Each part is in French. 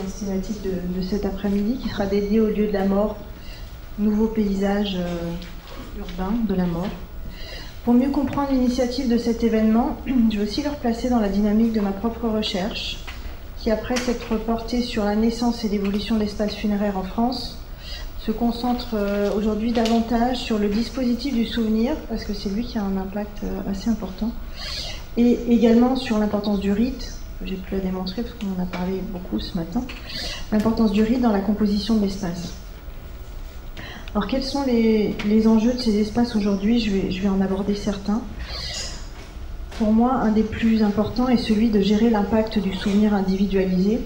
séance thématique de cet après-midi qui sera dédiée au lieu de la mort, nouveau paysage urbain de la mort. Pour mieux comprendre l'initiative de cet événement, je vais aussi le replacer dans la dynamique de ma propre recherche, qui après s'être portée sur la naissance et l'évolution de l'espace funéraire en France, se concentre aujourd'hui davantage sur le dispositif du souvenir, parce que c'est lui qui a un impact assez important, et également sur l'importance du rite, que j'ai pu la démontrer parce qu'on en a parlé beaucoup ce matin, l'importance du rite dans la composition de l'espace. Alors quels sont les enjeux de ces espaces aujourd'hui ? Je vais en aborder certains. Pour moi, un des plus importants est celui de gérer l'impact du souvenir individualisé.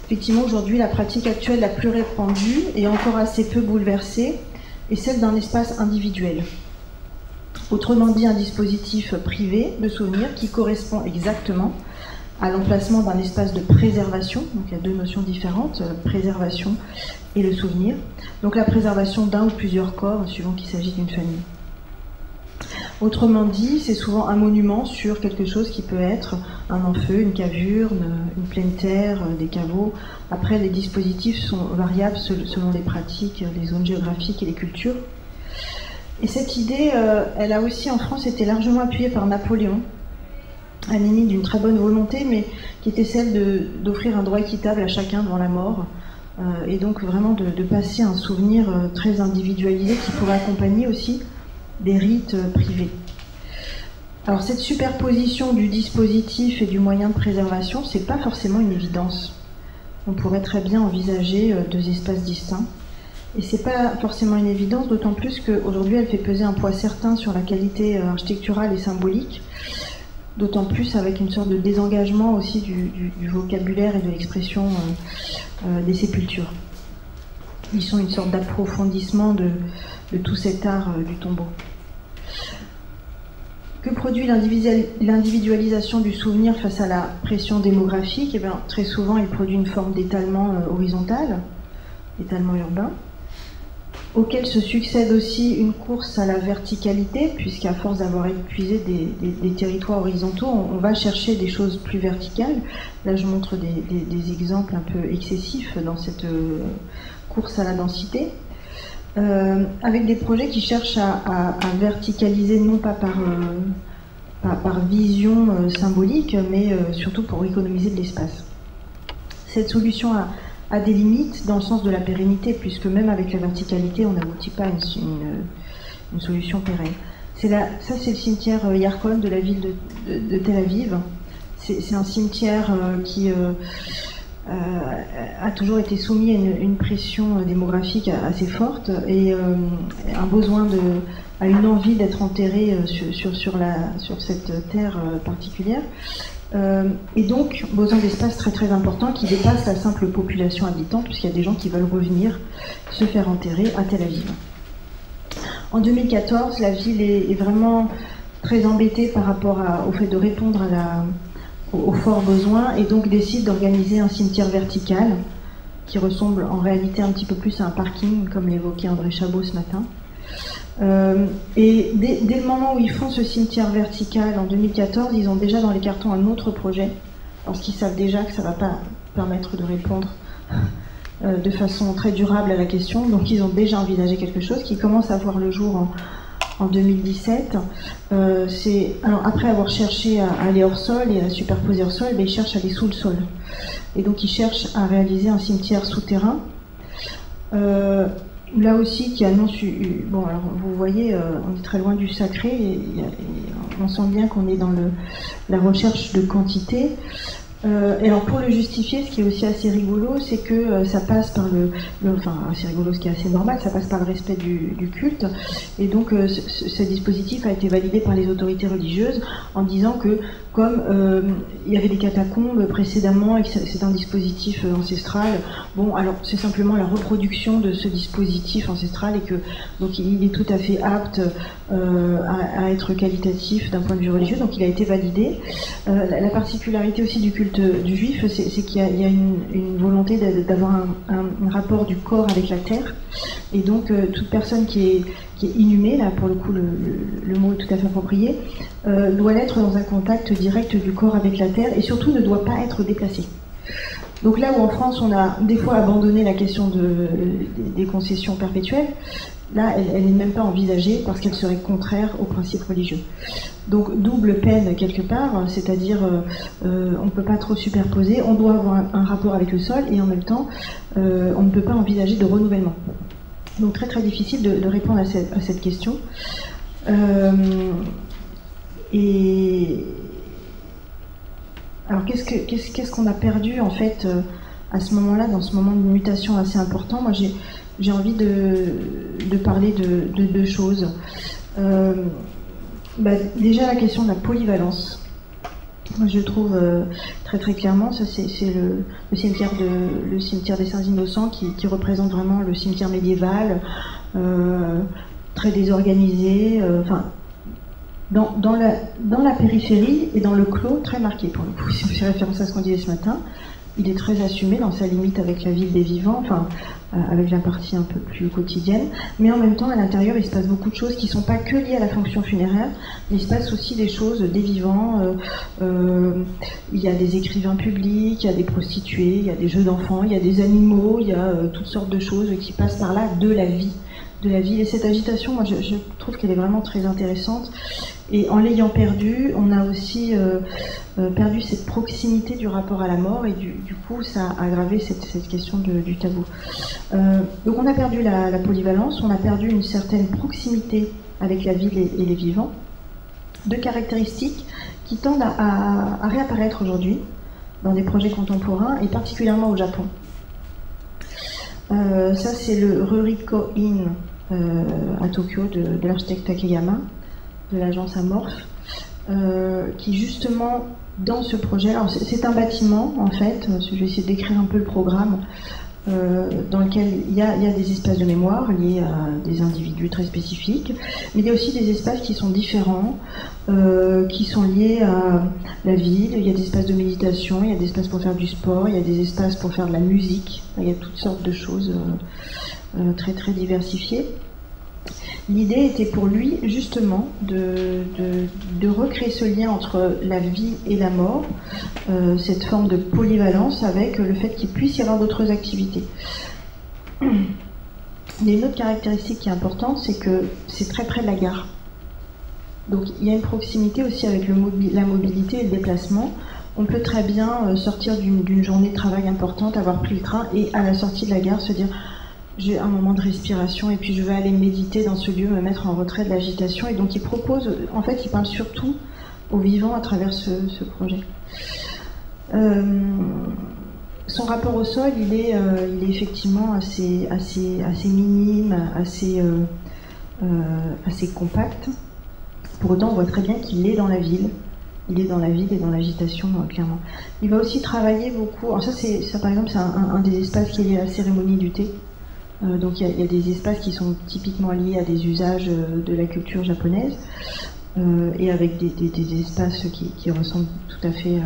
Effectivement, aujourd'hui, la pratique actuelle la plus répandue et encore assez peu bouleversée est celle d'un espace individuel. Autrement dit, un dispositif privé de souvenir qui correspond exactement à l'emplacement d'un espace de préservation. Donc il y a deux notions différentes, préservation et le souvenir. Donc la préservation d'un ou plusieurs corps, suivant qu'il s'agit d'une famille. Autrement dit, c'est souvent un monument sur quelque chose qui peut être un enfeu, une cavurne, une pleine terre, des caveaux. Après, les dispositifs sont variables selon les pratiques, les zones géographiques et les cultures. Et cette idée, elle a aussi en France été largement appuyée par Napoléon, à la limite d'une très bonne volonté, mais qui était celle d'offrir un droit équitable à chacun devant la mort, et donc vraiment de passer un souvenir très individualisé qui pourrait accompagner aussi des rites privés. Alors cette superposition du dispositif et du moyen de préservation, c'est pas forcément une évidence. On pourrait très bien envisager deux espaces distincts. Et c'est pas forcément une évidence, d'autant plus qu'aujourd'hui elle fait peser un poids certain sur la qualité architecturale et symbolique, d'autant plus avec une sorte de désengagement aussi du vocabulaire et de l'expression des sépultures. Ils sont une sorte d'approfondissement de tout cet art du tombeau. Que produit l'individualisation du souvenir face à la pression démographique ? Eh bien, très souvent, il produit une forme d'étalement horizontal, étalement urbain, auquel se succède aussi une course à la verticalité, puisqu'à force d'avoir épuisé des territoires horizontaux, on va chercher des choses plus verticales. Là, je montre des exemples un peu excessifs dans cette course à la densité, avec des projets qui cherchent à verticaliser, non pas par vision symbolique, mais surtout pour économiser de l'espace. Cette solution a des limites dans le sens de la pérennité, puisque même avec la verticalité, on n'aboutit pas à une solution pérenne. Ça, c'est le cimetière Yarkon de la ville de Tel Aviv. C'est un cimetière qui a toujours été soumis à une pression démographique assez forte et un besoin à une envie d'être enterré sur cette terre particulière. Et donc, besoin d'espace très très important qui dépasse la simple population habitante, puisqu'il y a des gens qui veulent revenir se faire enterrer à Tel Aviv. En 2014, la ville est vraiment très embêtée par rapport au fait de répondre aux forts besoins, et donc décide d'organiser un cimetière vertical qui ressemble en réalité un petit peu plus à un parking, comme l'évoquait André Chabot ce matin. Et dès le moment où ils font ce cimetière vertical en 2014, ils ont déjà dans les cartons un autre projet, parce qu'ils savent déjà que ça ne va pas permettre de répondre de façon très durable à la question. Donc ils ont déjà envisagé quelque chose qui commence à voir le jour en 2017. Alors après avoir cherché à aller hors sol et à superposer hors sol, ils cherchent à aller sous le sol. Et donc ils cherchent à réaliser un cimetière souterrain. Là aussi, qui annonce... Bon, alors vous voyez, on est très loin du sacré, et on sent bien qu'on est dans la recherche de quantité. Et alors pour le justifier, ce qui est aussi assez rigolo, c'est que ça passe par enfin assez rigolo, ce qui est assez normal, ça passe par le respect du culte. Et donc ce dispositif a été validé par les autorités religieuses en disant que comme il y avait des catacombes précédemment et que c'est un dispositif ancestral, bon alors c'est simplement la reproduction de ce dispositif ancestral et que donc il est tout à fait apte à être qualitatif d'un point de vue religieux, donc il a été validé. La particularité aussi du culte du juif, c'est qu'il y a une volonté d'avoir un rapport du corps avec la terre, et donc toute personne qui est inhumée, là pour le coup le mot est tout à fait approprié, doit être dans un contact direct du corps avec la terre et surtout ne doit pas être déplacée. Donc là où en France on a des fois abandonné la question des concessions perpétuelles, là elle n'est même pas envisagée parce qu'elle serait contraire aux principes religieux. Donc double peine quelque part, c'est-à-dire on ne peut pas trop superposer, on doit avoir un rapport avec le sol et en même temps on ne peut pas envisager de renouvellement. Donc très très difficile de répondre à cette question. Et alors qu'est-ce qu'on a perdu en fait à ce moment-là, dans ce moment de mutation assez important? Moi j'ai envie de parler de deux choses. Déjà la question de la polyvalence. Moi je trouve très très clairement, ça c'est le cimetière des Saints Innocents qui représente vraiment le cimetière médiéval, très désorganisé, dans la périphérie et dans le clos très marqué pour le coup. Si on fait référence à ce qu'on disait ce matin, il est très assumé dans sa limite avec la ville des vivants, avec la partie un peu plus quotidienne, mais en même temps à l'intérieur il se passe beaucoup de choses qui ne sont pas que liées à la fonction funéraire, mais il se passe aussi des choses des vivants, il y a des écrivains publics, il y a des prostituées, il y a des jeux d'enfants, il y a des animaux, il y a toutes sortes de choses qui passent par là de la vie. Et cette agitation, moi je trouve qu'elle est vraiment très intéressante. Et en l'ayant perdue, on a aussi perdu cette proximité du rapport à la mort et du coup ça a aggravé cette question du tabou. Donc on a perdu la polyvalence, on a perdu une certaine proximité avec la ville et les vivants. Deux caractéristiques qui tendent à réapparaître aujourd'hui dans des projets contemporains et particulièrement au Japon. Ça c'est le Ruriko-in à Tokyo de l'architecte Takeyama, de l'agence Amorph, qui justement dans ce projet, alors c'est un bâtiment en fait, je vais essayer de décrire un peu le programme, dans lequel il y a des espaces de mémoire liés à des individus très spécifiques, mais il y a aussi des espaces qui sont différents, qui sont liés à la ville. Il y a des espaces de méditation, il y a des espaces pour faire du sport, il y a des espaces pour faire de la musique, il y a toutes sortes de choses très très diversifiées. L'idée était pour lui justement de recréer ce lien entre la vie et la mort, cette forme de polyvalence avec le fait qu'il puisse y avoir d'autres activités. Il y a une autre caractéristique qui est importante, c'est que c'est très près de la gare. Donc il y a une proximité aussi avec la mobilité et le déplacement. On peut très bien sortir d'une journée de travail importante, avoir pris le train et à la sortie de la gare se dire j'ai un moment de respiration et puis je vais aller méditer dans ce lieu, me mettre en retrait de l'agitation. Et donc il propose, en fait il parle surtout aux vivants à travers ce projet. Son rapport au sol, il est effectivement assez minime, assez compact. Pour autant, on voit très bien qu'il est dans la ville. Il est dans la ville et dans l'agitation, clairement. Il va aussi travailler beaucoup. Alors ça par exemple, c'est un des espaces qui est lié à la cérémonie du thé. Donc il y a des espaces qui sont typiquement liés à des usages de la culture japonaise. Et avec des espaces qui ressemblent tout à fait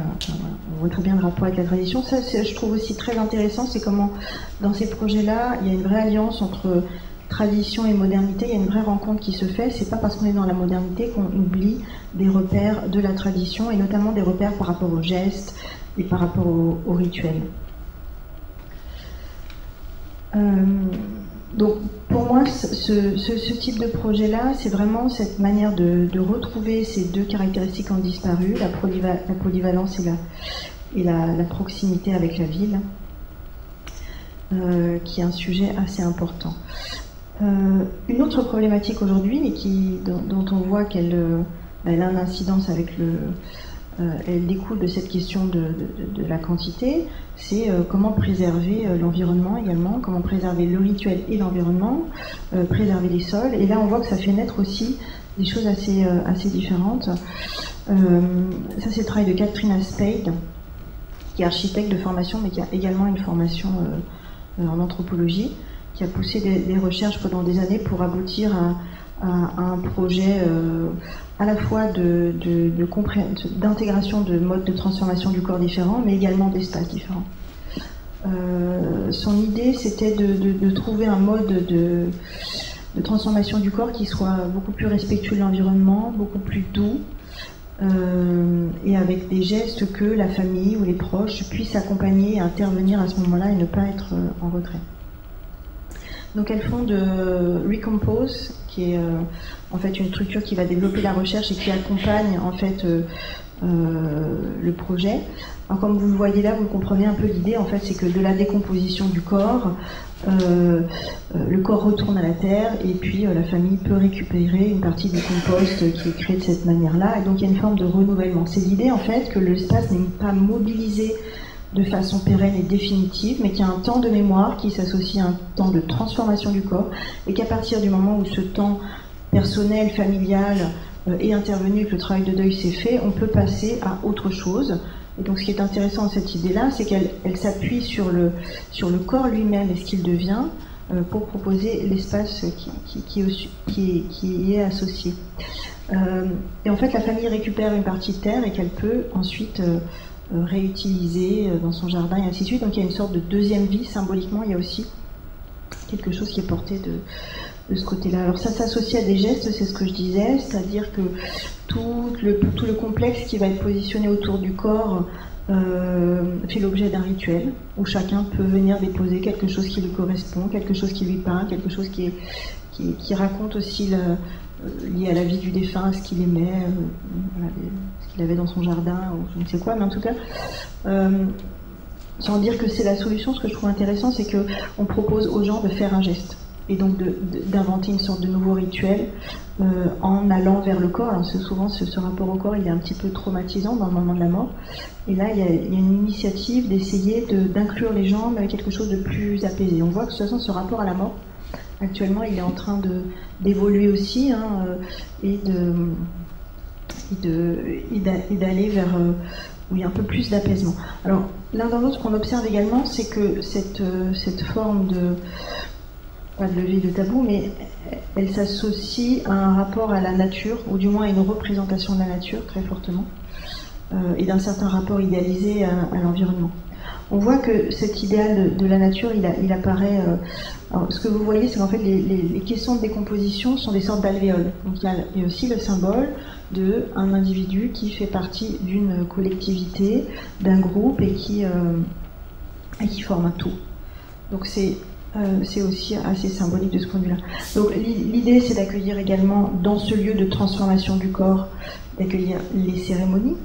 on voit très bien le rapport avec la tradition. Ça, je trouve aussi très intéressant, c'est comment dans ces projets-là, il y a une vraie alliance entre tradition et modernité, il y a une vraie rencontre qui se fait. C'est pas parce qu'on est dans la modernité qu'on oublie des repères de la tradition, et notamment des repères par rapport aux gestes et par rapport aux rituels. Donc pour moi, ce type de projet-là, c'est vraiment cette manière de retrouver ces deux caractéristiques qui ont disparu, la polyvalence et la proximité avec la ville, qui est un sujet assez important. Une autre problématique aujourd'hui, mais dont on voit qu'elle a une incidence avec elle découle de cette question de la quantité, c'est comment préserver l'environnement également, comment préserver le rituel et l'environnement, préserver les sols. Et là, on voit que ça fait naître aussi des choses assez différentes. Ça, c'est le travail de Katrina Spade, qui est architecte de formation, mais qui a également une formation en anthropologie, qui a poussé des recherches pendant des années pour aboutir à un projet à la fois d'intégration de modes de transformation du corps différents, mais également d'espaces différents. Son idée, c'était de trouver un mode de transformation du corps qui soit beaucoup plus respectueux de l'environnement, beaucoup plus doux, et avec des gestes que la famille ou les proches puissent accompagner et intervenir à ce moment-là et ne pas être en retrait. Donc elles font de Recompose, qui est en fait une structure qui va développer la recherche et qui accompagne en fait le projet. Alors, comme vous le voyez là, vous comprenez un peu l'idée, en fait, c'est que de la décomposition du corps, le corps retourne à la terre et puis la famille peut récupérer une partie du compost qui est créé de cette manière-là. Et donc il y a une forme de renouvellement. C'est l'idée en fait que l'espace n'est pas mobilisé de façon pérenne et définitive, mais qu'il y a un temps de mémoire qui s'associe à un temps de transformation du corps et qu'à partir du moment où ce temps personnel, familial est intervenu et que le travail de deuil s'est fait, on peut passer à autre chose. Et donc ce qui est intéressant dans cette idée-là, c'est qu'elle s'appuie sur le corps lui-même et ce qu'il devient pour proposer l'espace qui est associé. Et en fait, la famille récupère une partie de terre et qu'elle peut ensuite réutiliser dans son jardin et ainsi de suite. Donc il y a une sorte de deuxième vie, symboliquement, il y a aussi quelque chose qui est porté de ce côté-là. Alors ça s'associe à des gestes, c'est ce que je disais, c'est-à-dire que tout le complexe qui va être positionné autour du corps fait l'objet d'un rituel où chacun peut venir déposer quelque chose qui lui correspond, quelque chose qui lui parle, quelque chose qui raconte aussi lié à la vie du défunt, ce qu'il aimait, ce qu'il avait dans son jardin ou je ne sais quoi, mais en tout cas sans dire que c'est la solution, ce que je trouve intéressant, c'est qu'on propose aux gens de faire un geste et donc d'inventer une sorte de nouveau rituel en allant vers le corps. Alors souvent ce rapport au corps il est un petit peu traumatisant dans le moment de la mort, et là il y a une initiative d'essayer d'inclure les gens avec quelque chose de plus apaisé. On voit que de toute façon ce rapport à la mort actuellement il est en train d'évoluer aussi et d'aller vers où il y a un peu plus d'apaisement. Alors l'un dans l'autre, ce qu'on observe également, c'est que cette forme pas de lever de tabou, mais elle s'associe à un rapport à la nature, ou du moins à une représentation de la nature très fortement, et d'un certain rapport idéalisé à l'environnement. On voit que cet idéal de la nature, il apparaît. Alors, ce que vous voyez, c'est qu'en fait, les questions de décomposition sont des sortes d'alvéoles. Donc il y a aussi le symbole d'un individu qui fait partie d'une collectivité, d'un groupe et qui forme un tout. Donc c'est aussi assez symbolique de ce point de vue-là. Donc l'idée, c'est d'accueillir également, dans ce lieu de transformation du corps, d'accueillir les cérémonies.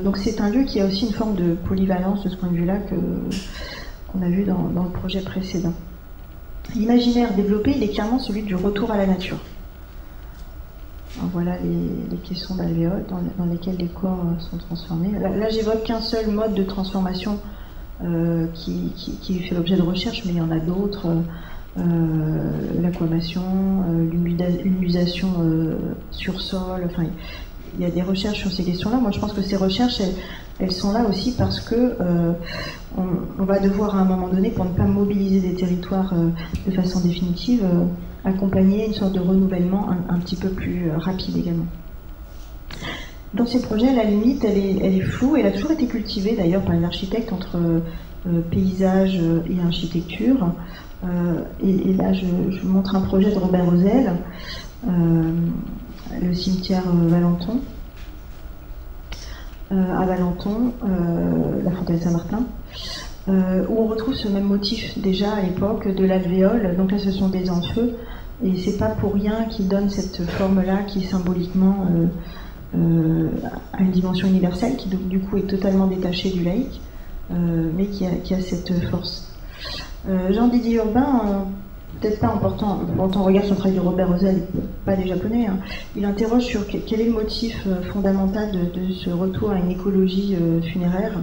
Donc c'est un lieu qui a aussi une forme de polyvalence de ce point de vue-là qu'on a vu dans le projet précédent. L'imaginaire développé, il est clairement celui du retour à la nature. Alors voilà les caissons d'alvéoles dans lesquels les corps sont transformés. Là j'évoque qu'un seul mode de transformation qui fait l'objet de recherche, mais il y en a d'autres, l'aquamation, l'humusation sur sol, enfin il y a des recherches sur ces questions-là. Moi je pense que ces recherches elles sont là aussi parce que on va devoir à un moment donné, pour ne pas mobiliser des territoires de façon définitive, accompagner une sorte de renouvellement un petit peu plus rapide également. Dans ces projets, la limite, elle est floue. Elle a toujours été cultivée d'ailleurs par les architectes entre paysage et architecture. Et là, je vous montre un projet de Robert Rosel, le cimetière Valenton, à Valenton, la fontaine Saint-Martin, où on retrouve ce même motif déjà à l'époque de l'alvéole. Donc là, ce sont des enfeux, et c'est pas pour rien qu'ils donnent cette forme-là qui symboliquement à une dimension universelle, qui du coup est totalement détachée du laïque, mais qui a cette force. Jean-Didier Urbain, peut-être pas quand on regarde son travail de Robert Rosel, pas des japonais, hein, il interroge sur quel est le motif fondamental de ce retour à une écologie funéraire.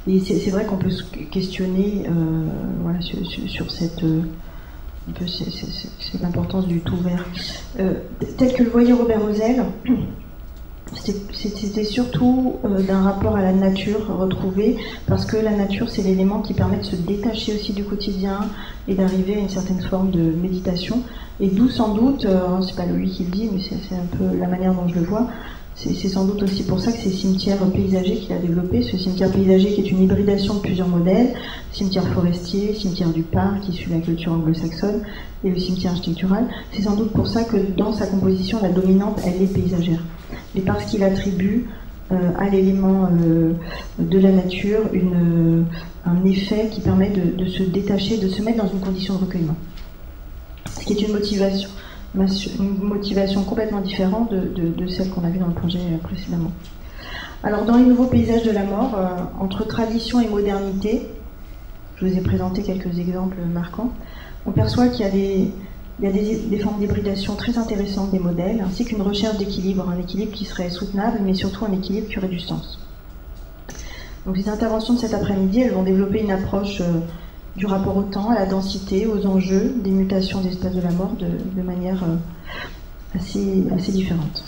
Et c'est vrai qu'on peut se questionner voilà, sur cette l'importance du tout vert. Tel que le voyait Robert Rosel, c'était surtout d'un rapport à la nature retrouvé, parce que la nature, c'est l'élément qui permet de se détacher aussi du quotidien et d'arriver à une certaine forme de méditation. Et d'où sans doute, c'est pas lui qui le dit, mais c'est un peu la manière dont je le vois, C'est sans doute aussi pour ça que c'est Cimetière Paysager qui l'a développé, ce cimetière paysager qui est une hybridation de plusieurs modèles, cimetière forestier, cimetière du parc, issu de la culture anglo-saxonne, et le cimetière architectural. C'est sans doute pour ça que dans sa composition, la dominante, elle est paysagère. Et parce qu'il attribue à l'élément de la nature un effet qui permet de se détacher, de se mettre dans une condition de recueillement. Ce qui est une motivation complètement différente de celle qu'on a vue dans le projet précédemment. Alors dans les nouveaux paysages de la mort, entre tradition et modernité, je vous ai présenté quelques exemples marquants, on perçoit qu'il y a des formes d'hybridation très intéressantes des modèles, ainsi qu'une recherche d'équilibre, un équilibre qui serait soutenable, mais surtout un équilibre qui aurait du sens. Donc les interventions de cet après-midi, elles vont développer une approche du rapport au temps, à la densité, aux enjeux, des mutations des espaces de la mort de manière assez différente.